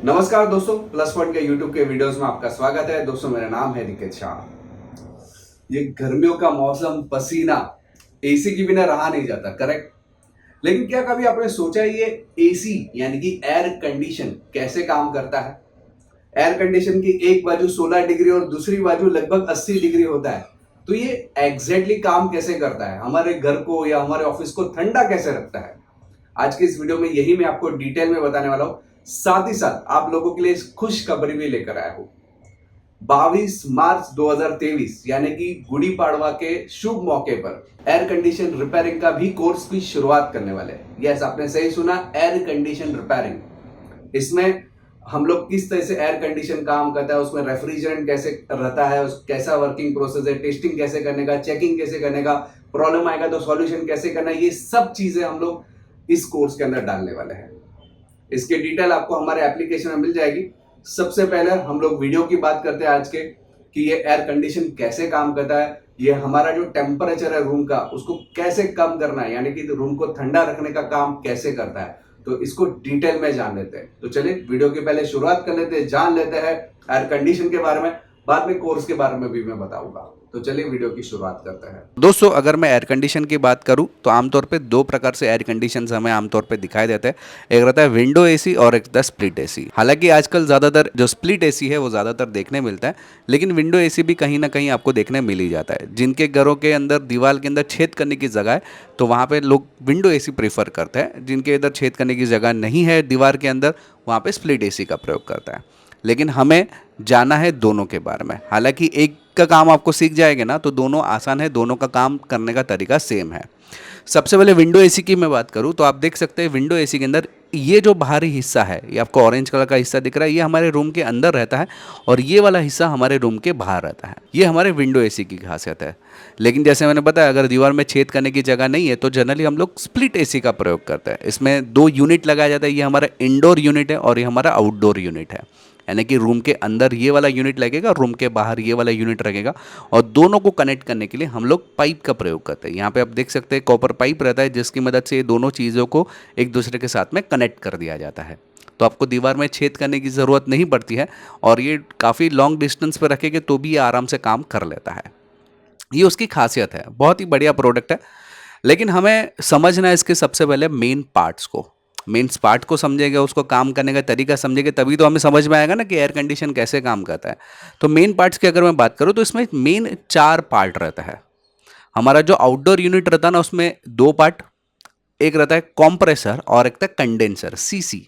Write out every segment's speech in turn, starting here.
नमस्कार दोस्तों, plus point के यूट्यूब के वीडियोस में आपका स्वागत है। दोस्तों, मेरा नाम है निकेत शाह। ये गर्मियों का मौसम, पसीना, एसी के बिना रहा नहीं जाता, करेक्ट। लेकिन क्या कभी आपने सोचा ये एसी यानी कि एयर कंडीशन कैसे काम करता है? एयर कंडीशन की एक बाजू 16 डिग्री और दूसरी बाजू लगभग 80 डिग्री होता है। तो ये एग्जैक्टली काम कैसे करता है? हमारे घर को या हमारे ऑफिस को ठंडा कैसे रखता है? आज के इस वीडियो में यही मैं आपको डिटेल में बताने वाला हूं। साथ ही साथ आप लोगों के लिए खुश खबरी भी लेकर आया हूं। 22 मार्च 2023 यानी कि गुड़ी पाड़वा के शुभ मौके पर एयर कंडीशन रिपेयरिंग का भी कोर्स की शुरुआत करने वाले हैं। यस, आपने सही सुना, एयर कंडीशन रिपेयरिंग। इसमें हम लोग किस तरह से एयर कंडीशन काम करता है, उसमें रेफ्रिजरेंट कैसे रहता है, कैसा वर्किंग प्रोसेस है, टेस्टिंग कैसे करने का, चेकिंग कैसे करने का, प्रॉब्लम आएगा तो सॉल्यूशन कैसे करना है, ये सब चीजें हम लोग इस कोर्स के अंदर डालने वाले हैं। इसकी डिटेल आपको हमारे एप्लीकेशन में मिल जाएगी। सबसे पहले हम लोग वीडियो की बात करते हैं आज के, कि ये एयर कंडीशन कैसे काम करता है, ये हमारा जो टेम्परेचर है रूम का उसको कैसे कम करना है, यानी कि रूम को ठंडा रखने का काम कैसे करता है। तो इसको डिटेल में जान लेते हैं। तो चलिए वीडियो के पहले शुरुआत कर लेते हैं, जान लेते हैं एयर कंडीशन के बारे में। बाद में कोर्स के बारे में भी मैं बताऊंगा। तो चलिए वीडियो की शुरुआत करते हैं। दोस्तों, अगर मैं एयर कंडीशन की बात करूं तो आमतौर पे दो प्रकार से एयर कंडीशन हमें आमतौर पे दिखाई देते हैं। एक रहता है विंडो एसी और एक रहता है स्प्लिट एसी। हालांकि आजकल ज़्यादातर जो स्प्लिट एसी है वो ज़्यादातर देखने मिलता है, लेकिन विंडो एसी भी कहीं ना कहीं आपको देखने मिल ही जाता है। जिनके घरों के अंदर दीवार के अंदर छेद करने की जगह है तो वहाँ पर लोग विंडो ए प्रीफर करते हैं। जिनके इधर छेद करने की जगह नहीं है दीवार के अंदर, वहाँ पर स्प्लिट ए का प्रयोग करता है। लेकिन हमें जाना है दोनों के बारे में। हालांकि एक का काम आपको सीख जाएंगे ना तो दोनों आसान है, दोनों का काम करने का तरीका सेम है। सबसे पहले विंडो एसी की मैं बात करूं तो आप देख सकते हैं विंडो एसी के अंदर ये जो बाहरी हिस्सा है, ये आपको ऑरेंज कलर का हिस्सा दिख रहा है, ये हमारे रूम के अंदर रहता है और ये वाला हिस्सा हमारे रूम के बाहर रहता है। ये हमारे विंडो एसी की खासियत है। लेकिन जैसे मैंने बताया, अगर दीवार में छेद करने की जगह नहीं है तो जनरली हम लोग स्प्लिट एसी का प्रयोग करते हैं। इसमें दो यूनिट लगाया जाता है, ये हमारा इंडोर यूनिट है और ये हमारा आउटडोर यूनिट है। यानी कि रूम के अंदर ये वाला यूनिट लगेगा, रूम के बाहर ये वाला यूनिट लगेगा और दोनों को कनेक्ट करने के लिए हम लोग पाइप का प्रयोग करते हैं। यहाँ पे आप देख सकते हैं कॉपर पाइप रहता है जिसकी मदद से ये दोनों चीज़ों को एक दूसरे के साथ में कनेक्ट कर दिया जाता है। तो आपको दीवार में छेद करने की ज़रूरत नहीं पड़ती है और ये काफ़ी लॉन्ग डिस्टेंस पर रखेंगे तो भी ये आराम से काम कर लेता है। ये उसकी खासियत है, बहुत ही बढ़िया प्रोडक्ट है। लेकिन हमें समझना है इसके सबसे पहले मेन पार्ट्स को। मेन पार्ट को समझेंगे, उसको काम करने का तरीका समझेंगे, तभी तो हमें समझ में आएगा ना कि एयर कंडीशन कैसे काम करता है। तो मेन पार्ट्स की अगर मैं बात करूँ तो इसमें मेन 4 पार्ट रहता है। हमारा जो आउटडोर यूनिट रहता है ना उसमें 2 पार्ट, एक रहता है कॉम्प्रेसर और एक रहता है कंडेंसर, सीसी।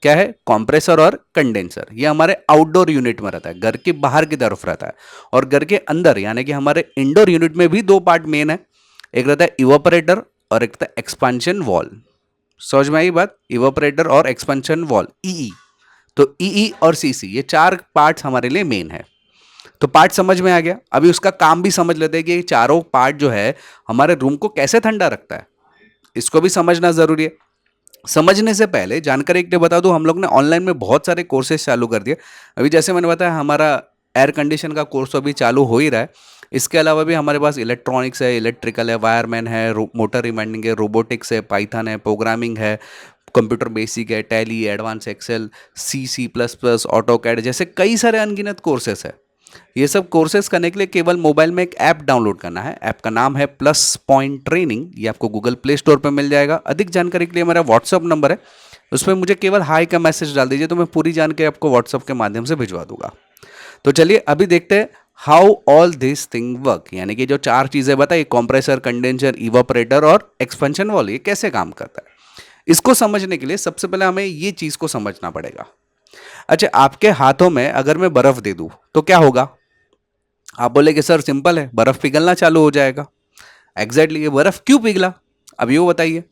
क्या है? कॉम्प्रेसर और कंडेंसर। ये हमारे आउटडोर यूनिट में रहता है, घर के बाहर की तरफ रहता है। और घर के अंदर यानी कि हमारे इंडोर यूनिट में भी 2 पार्ट मेन है, एक रहता है इवापोरेटर और एक रहता है एक्सपांशन वॉल। समझ में आई बात? इवापोरेटर और एक्सपेंशन वॉल, ईई। तो ईई और सीसी ये 4 पार्ट्स हमारे लिए मेन है। तो पार्ट समझ में आ गया। अभी उसका काम भी समझ लेते हैं कि ये चारों पार्ट जो है हमारे रूम को कैसे ठंडा रखता है, इसको भी समझना जरूरी है। समझने से पहले जानकारी एक बता दूं, हम लोग ने ऑनलाइन में बहुत सारे कोर्सेज चालू कर दिए। अभी जैसे मैंने बताया हमारा एयर कंडीशन का कोर्स अभी चालू हो ही रहा है। इसके अलावा भी हमारे पास इलेक्ट्रॉनिक्स है, इलेक्ट्रिकल है, वायरमैन है, मोटर रिमाइंडिंग है, रोबोटिक्स है, पाइथन है, प्रोग्रामिंग है, कंप्यूटर बेसिक है, Tally, advance Excel, C++, AutoCAD जैसे कई सारे अनगिनत कोर्सेस है। ये सब कोर्सेज करने के लिए केवल मोबाइल में एक ऐप डाउनलोड करना है। ऐप का नाम है प्लस पॉइंट ट्रेनिंग। ये आपको गूगल प्ले स्टोर पर मिल जाएगा। अधिक जानकारी के लिए मेरा व्हाट्सअप नंबर है, उसमें मुझे केवल हाई का मैसेज डाल दीजिए तो मैं पूरी जानकारी आपको व्हाट्सअप के माध्यम से भिजवा दूंगा। तो चलिए अभी देखते हैं how all this thing work, यानी कि जो 4 चीजें बताई, कंप्रेसर, कंडेंसर, इवापोरेटर और एक्सपेंशन वॉल, ये कैसे काम करता है। इसको समझने के लिए सबसे पहले हमें ये चीज को समझना पड़ेगा। अच्छा, आपके हाथों में अगर मैं बर्फ दे दूं तो क्या होगा? आप बोले कि सर सिंपल है, बर्फ पिघलना चालू हो जाएगा। एग्जैक्टली, ये बर्फ क्यों पिघला, अभी वो बताइए।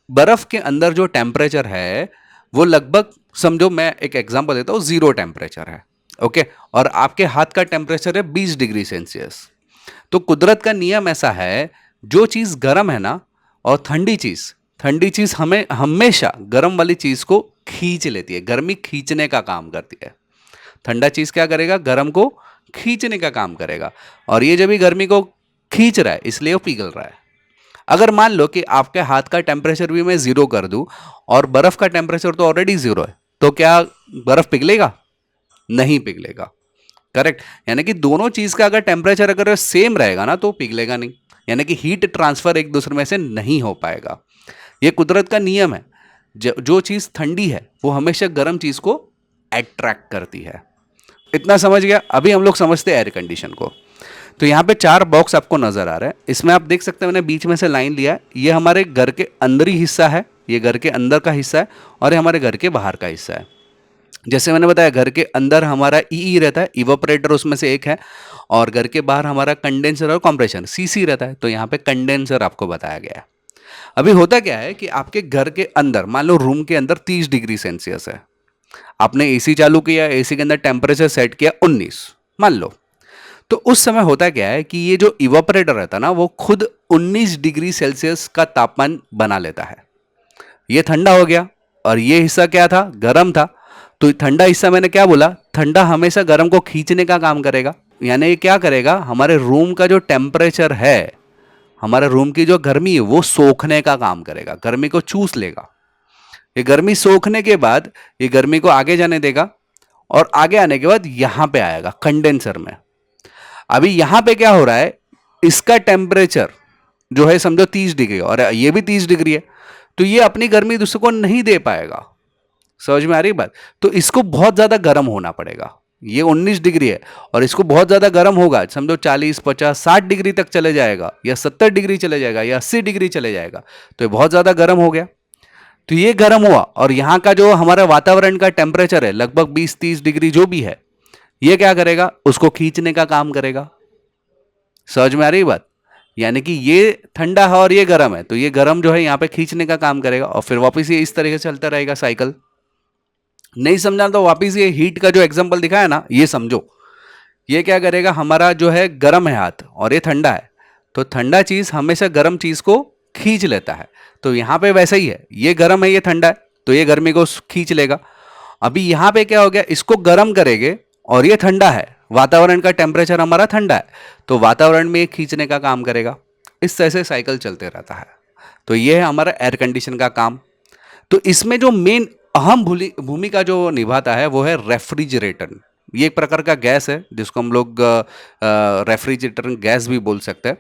बर्फ के अंदर जो टेम्परेचर है वो लगभग, समझो मैं एक एग्जांपल देता हूं, 0 टेम्परेचर है, ओके। और आपके हाथ का टेम्परेचर है 20 डिग्री सेल्सियस। तो कुदरत का नियम ऐसा है, जो चीज गर्म है ना और ठंडी चीज हमें हमेशा गर्म वाली चीज को खींच लेती है। गर्मी खींचने का काम करती है। ठंडा चीज क्या करेगा? गर्म को खींचने का काम करेगा। और ये जब भी गर्मी को खींच रहा है इसलिए वो पिघल रहा है। अगर मान लो कि आपके हाथ का टेम्परेचर भी मैं 0 कर दूं और बर्फ का टेम्परेचर तो ऑलरेडी 0 है, तो क्या बर्फ पिघलेगा? नहीं पिघलेगा। करेक्ट। यानी कि दोनों चीज का अगर टेम्परेचर अगर सेम रहेगा ना तो पिघलेगा नहीं, यानी कि हीट ट्रांसफर एक दूसरे में से नहीं हो पाएगा। ये कुदरत का नियम है। जो चीज ठंडी है वो हमेशा गर्म चीज को अट्रैक्ट करती है। इतना समझ गया? अभी हम लोग समझते हैं एयर कंडीशन को। तो यहाँ पे 4 बॉक्स आपको नजर आ रहे हैं। इसमें आप देख सकते हैं मैंने बीच में से लाइन लिया है, ये हमारे घर के अंदरी हिस्सा है, ये घर के अंदर का हिस्सा है, और ये हमारे घर के बाहर का हिस्सा है। जैसे मैंने बताया घर के अंदर हमारा ई रहता है, इवापोरेटर उसमें से एक है, और घर के बाहर हमारा कंडेंसर और कंप्रेशर सीसी रहता है। तो यहाँ पे कंडेंसर आपको बताया गया है। अभी होता क्या है कि आपके घर के अंदर मान लो रूम के अंदर 30 डिग्री सेल्सियस है, आपने एसी चालू किया, एसी के अंदर टेम्परेचर सेट किया 19 मान लो। तो उस समय होता क्या है कि ये जो इवापोरेटर रहता है ना वो खुद 19 डिग्री सेल्सियस का तापमान बना लेता है। ये ठंडा हो गया और ये हिस्सा क्या था? गर्म था। तो ठंडा हिस्सा मैंने क्या बोला? ठंडा हमेशा गर्म को खींचने का काम करेगा। यानी ये क्या करेगा? हमारे रूम का जो टेम्परेचर है, हमारे रूम की जो गर्मी है वो सोखने का काम करेगा, गर्मी को चूस लेगा। ये गर्मी सोखने के बाद ये गर्मी को आगे जाने देगा, और आगे आने के बाद यहां पे आएगा कंडेंसर में। अभी यहां पे क्या हो रहा है? इसका टेम्परेचर जो है समझो 30 डिग्री और ये भी 30 डिग्री है, तो ये अपनी गर्मी दूसरे को नहीं दे पाएगा। समझ में आ रही बात? तो इसको बहुत ज्यादा गर्म होना पड़ेगा। ये 19 डिग्री है और इसको बहुत ज्यादा गर्म होगा, समझो 40 50 60 डिग्री तक चले जाएगा, या 70 डिग्री चले जाएगा, या 80 डिग्री चले जाएगा। तो ये बहुत ज्यादा गर्म हो गया। तो ये गर्म हुआ और यहां का जो हमारा वातावरण का टेम्परेचर है लगभग 20-30 डिग्री जो भी है, ये क्या करेगा? उसको खींचने का काम करेगा। समझ में आ रही बात? यानी कि ये ठंडा है और ये गर्म है, तो ये गर्म जो है यहां पे खींचने का काम करेगा, और फिर वापस ये इस तरीके से चलता रहेगा साइकिल। नहीं समझा तो वापस ये हीट का जो एग्जांपल दिखाया ना, ये समझो। ये क्या करेगा? हमारा जो है गर्म है हाथ और ये ठंडा है, तो ठंडा चीज हमेशा गर्म चीज को खींच लेता है। तो यहां पे वैसा ही है, ये गर्म है ये ठंडा है, तो ये गर्मी को खींच लेगा। अभी यहां पे क्या हो गया? इसको गर्म करेंगे और ये ठंडा है, वातावरण का टेम्परेचर हमारा ठंडा है, तो वातावरण में ये खींचने का काम करेगा। इस तरह से साइकिल चलते रहता है। तो ये है हमारा एयर कंडीशन का काम। तो इसमें जो मेन अहम भूमिका जो निभाता है वो है रेफ्रिजरेटर। ये एक प्रकार का गैस है जिसको हम लोग रेफ्रिजरेटर गैस भी बोल सकते हैं।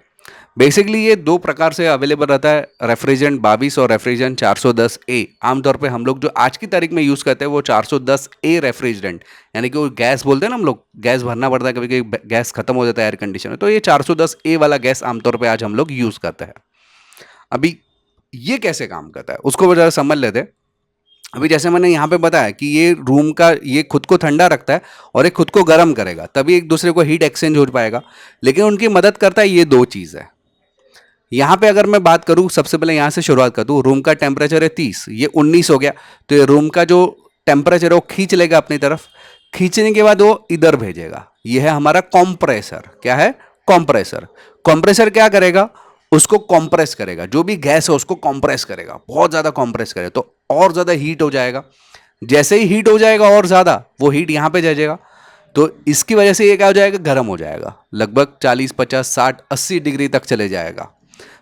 बेसिकली ये 2 प्रकार से अवेलेबल रहता है, रेफ्रिजरेंट 22 और रेफ्रिजरेंट 410A। आमतौर पे हम लोग जो आज की तारीख में यूज़ करते हैं वो 410A रेफ्रिजरेंट, यानी कि वो गैस बोलते हैं ना हम लोग, गैस भरना पड़ता है, कभी कभी गैस खत्म हो जाता है एयर कंडीशन में, तो ये 410A वाला गैस आमतौर पर आज हम लोग यूज़ करते हैं। अभी ये कैसे काम करता है उसको ज़रा समझ लेते हैं। अभी जैसे मैंने यहाँ पे बताया कि ये रूम का ये खुद को ठंडा रखता है और ये खुद को गर्म करेगा, तभी एक दूसरे को हीट एक्सचेंज हो पाएगा। लेकिन उनकी मदद करता है ये 2 चीज़ है। यहाँ पे अगर मैं बात करूँ, सबसे पहले यहाँ से शुरुआत कर दूँ। रूम का टेम्परेचर है 30, ये 19 हो गया, तो ये रूम का जो टेम्परेचर है वो खींच लेगा अपनी तरफ। खींचने के बाद वो इधर भेजेगा। ये है हमारा कॉम्प्रेसर। क्या है? कॉम्प्रेसर। कॉम्प्रेसर क्या करेगा? उसको कॉम्प्रेस करेगा, जो भी गैस है उसको कॉम्प्रेस करेगा, बहुत ज़्यादा कॉम्प्रेस करेगा तो और ज़्यादा हीट हो जाएगा। जैसे ही हीट हो जाएगा और ज़्यादा, वो हीट यहाँ पे जाएगा, तो इसकी वजह से ये क्या हो जाएगा? गर्म हो जाएगा, लगभग 40 50 60 80 डिग्री तक चले जाएगा।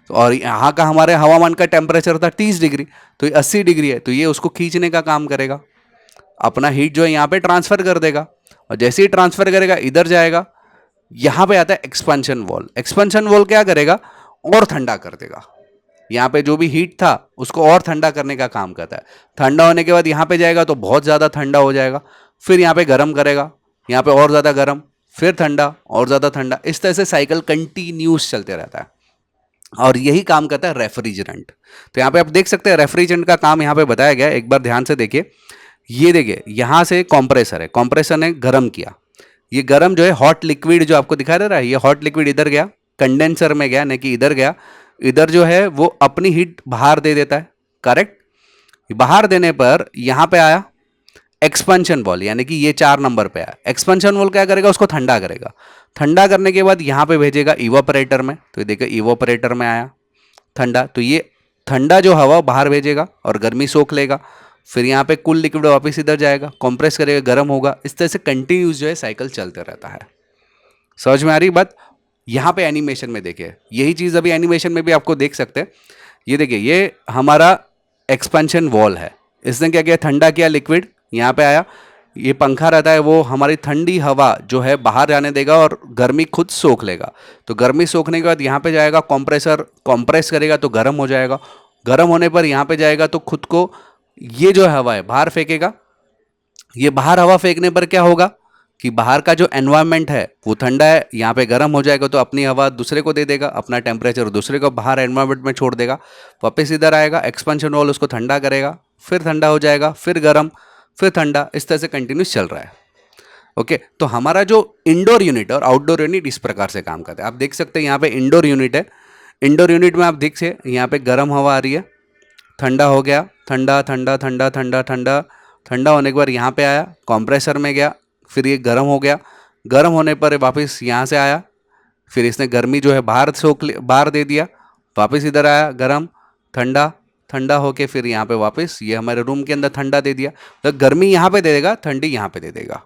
तो और यहाँ का हमारे हवामान का टेम्परेचर था 30 डिग्री, तो ये 80 डिग्री है, तो ये उसको खींचने का काम करेगा। अपना हीट जो है यहाँ पे ट्रांसफर कर देगा, और जैसे ही ट्रांसफर करेगा इधर जाएगा। यहाँ पे आता है एक्सपेंशन वॉल। एक्सपेंशन वॉल क्या करेगा? और ठंडा कर देगा। यहाँ पे जो भी हीट था उसको और ठंडा करने का काम करता है। ठंडा होने के बाद यहाँ पे जाएगा तो बहुत ज़्यादा ठंडा हो जाएगा, फिर यहाँ पे गर्म करेगा, यहाँ पे और ज़्यादा गर्म, फिर ठंडा और ज़्यादा ठंडा। इस तरह से साइकिल कंटिन्यूस चलते रहता है, और यही काम करता है रेफ्रिजरेंट। तो यहाँ पे आप देख सकते हैं रेफ्रिजरेंट का काम यहाँ पे बताया गया है। एक बार ध्यान से देखिए, ये देखिए यहाँ से कॉम्प्रेसर है, कॉम्प्रेसर ने गर्म किया। ये गर्म जो है हॉट लिक्विड जो आपको दिखाई दे रहा है, ये हॉट लिक्विड इधर गया, कंडेंसर में गया, नहीं कि इधर गया। इधर जो है वो अपनी हीट बाहर दे देता है। करेक्ट। बाहर देने पर यहाँ पे आया एक्सपेंशन वॉल, यानी कि ये 4 नंबर पे आया। एक्सपेंशन वॉल क्या करेगा? उसको ठंडा करेगा। ठंडा करने के बाद यहाँ पे भेजेगा इवापोरेटर में, तो देखिए इवापोरेटर में आया ठंडा, तो ये ठंडा जो हवा बाहर भेजेगा और गर्मी सोख लेगा। फिर यहाँ पे कुल लिक्विड वापस इधर जाएगा, कंप्रेस करेगा, गर्म होगा। इस तरह से कंटिन्यूस जो है साइकिल चलते रहता है। समझ में आ रही बात? यहाँ पे एनिमेशन में देखिए, यही चीज़ अभी एनिमेशन में भी आपको देख सकते हैं। ये देखिए, ये हमारा एक्सपेंशन वॉल है। इसने क्या किया? ठंडा किया लिक्विड, यहाँ पे आया, ये पंखा रहता है वो हमारी ठंडी हवा जो है बाहर जाने देगा और गर्मी खुद सोख लेगा। तो गर्मी सोखने के बाद यहाँ पे जाएगा कंप्रेसर, कंप्रेस करेगा तो गर्म हो जाएगा। गर्म होने पर यहाँ पे जाएगा तो खुद को ये जो हवा है बाहर फेंकेगा। ये बाहर हवा फेंकने पर क्या होगा कि बाहर का जो एनवायरनमेंट है वो ठंडा है, यहाँ पे गर्म हो जाएगा तो अपनी हवा दूसरे को दे देगा, अपना टेम्परेचर दूसरे को बाहर एनवायरनमेंट में छोड़ देगा। वापस इधर आएगा, एक्सपेंशन वॉल उसको ठंडा करेगा, फिर ठंडा हो जाएगा, फिर गर्म, फिर ठंडा, इस तरह से कंटिन्यूस चल रहा है। ओके, तो हमारा जो इंडोर यूनिट और आउटडोर यूनिट इस प्रकार से काम करता है। आप देख सकते हैं यहाँ पे इंडोर यूनिट है। इंडोर यूनिट में आप देख से यहाँ पे गर्म हवा आ रही है, ठंडा हो गया, ठंडा ठंडा ठंडा ठंडा ठंडा, ठंडा होने के बाद यहाँ पे आया, कंप्रेसर में गया, फिर ये गर्म हो गया, गर्म होने पर वापस यहाँ से आया, फिर इसने गर्मी जो है बाहर दे दिया, वापस इधर आया, गर्म, ठंडा, ठंडा होके फिर यहाँ पे वापस ये हमारे रूम के अंदर ठंडा दे दिया। तो गर्मी यहाँ पे दे देगा, ठंडी यहाँ पे दे देगा।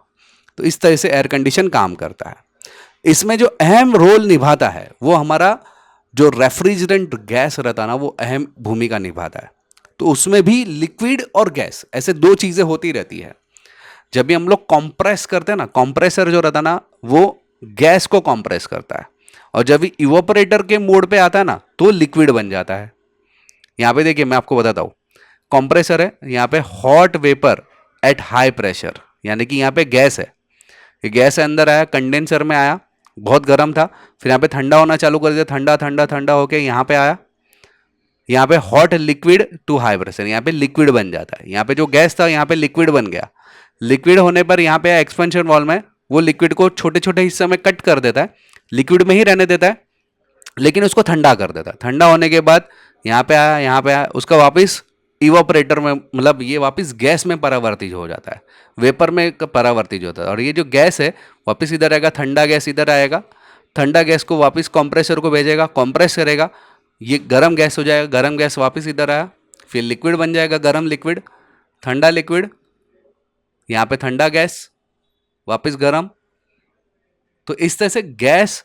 तो इस तरह से एयर कंडीशन काम करता है। इसमें जो अहम रोल निभाता है वो हमारा जो रेफ्रिजरेंट गैस रहता है ना, वो अहम भूमिका निभाता है। तो उसमें भी लिक्विड और गैस ऐसे दो चीज़ें होती रहती है। जब भी हम लोग कंप्रेस करते हैं ना, कंप्रेसर जो रहता है ना वो गैस को कंप्रेस करता है, और जब भी इवोपरेटर के मोड पे आता है ना तो लिक्विड बन जाता है। यहाँ पे देखिए मैं आपको बताता हूँ, कंप्रेसर है, यहाँ पे hot vapour at high pressure, यानी कि यहाँ पे गैस है, ये गैस अंदर आया, कंडेंसर में आया, बहुत गर्म था, फिर यहाँ पे ठंडा होना चालू कर दिया, ठंडा ठंडा ठंडा होके यहाँ पे आया, यहाँ पे hot liquid to high pressure, यहाँ पे लिक्विड बन जाता है। यहाँ पे जो गैस था यहाँ पे लिक्विड बन गया। लिक्विड होने पर यहाँ पे एक्सपेंशन वॉल्व में वो लिक्विड को छोटे छोटे हिस्से में कट कर देता है, लिक्विड में ही रहने देता है, लेकिन उसको ठंडा कर देता है। ठंडा होने के बाद यहाँ पे आया, यहाँ पे आया, उसका वापस इवापोरेटर में, मतलब ये वापस गैस में परावर्तित हो जाता है, वेपर में परावर्तित होता है। और ये जो गैस है वापस इधर आएगा, ठंडा गैस इधर आएगा, ठंडा गैस को वापस कंप्रेसर को भेजेगा, कंप्रेस करेगा, ये गर्म गैस हो जाएगा, गर्म गैस वापस इधर आया, फिर लिक्विड बन जाएगा, गर्म लिक्विड, ठंडा लिक्विड, यहाँ पे ठंडा गैस, वापस गर्म। तो इस तरह से gas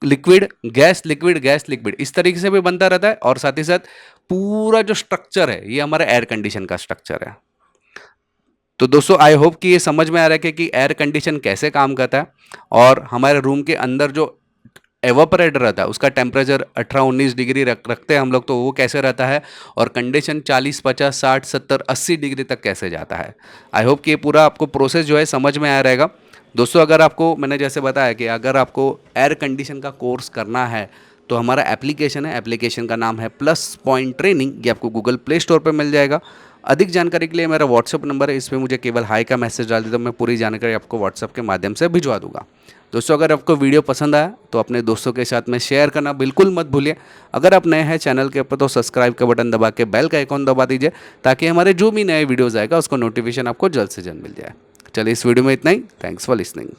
liquid, gas liquid, gas liquid, इस तरीके से भी बनता रहता है। और साथ ही साथ पूरा जो स्ट्रक्चर है ये हमारा एयर कंडीशन का स्ट्रक्चर है। तो दोस्तों आई होप कि ये समझ में आ रहा है कि एयर कंडीशन कैसे काम करता है, और हमारे रूम के अंदर जो एवापोरेटर रहता है उसका टेम्परेचर 18-19 डिग्री रखते हैं हम लोग, तो वो कैसे रहता है, और कंडीशन 40, 50, 60, 70, 80 डिग्री तक कैसे जाता है। आई होप कि ये पूरा आपको प्रोसेस जो है समझ में आया रहेगा। दोस्तों अगर आपको, मैंने जैसे बताया कि अगर आपको एयर कंडीशन का कोर्स करना है तो हमारा एप्लीकेशन है, एप्लीकेशन का नाम है प्लस पॉइंट ट्रेनिंग, ये आपको गूगल प्ले स्टोर पर मिल जाएगा। अधिक जानकारी के लिए मेरा व्हाट्सअप नंबर है, इस पर मुझे केवल हाई का मैसेज डाल दीजिए, तो मैं पूरी जानकारी आपको व्हाट्सअप के माध्यम से भिजवा दूंगा। दोस्तों अगर आपको वीडियो पसंद आया तो अपने दोस्तों के साथ में शेयर करना बिल्कुल मत भूलिए। अगर आप नए हैं चैनल के ऊपर तो सब्सक्राइब का बटन दबा के बेल का आइकॉन दबा दीजिए, ताकि हमारे जो भी नए वीडियोज़ आएगा उसको नोटिफिकेशन आपको जल्द से जल्द मिल जाए। चलिए इस वीडियो में इतना ही, थैंक्स फॉर लिसनिंग।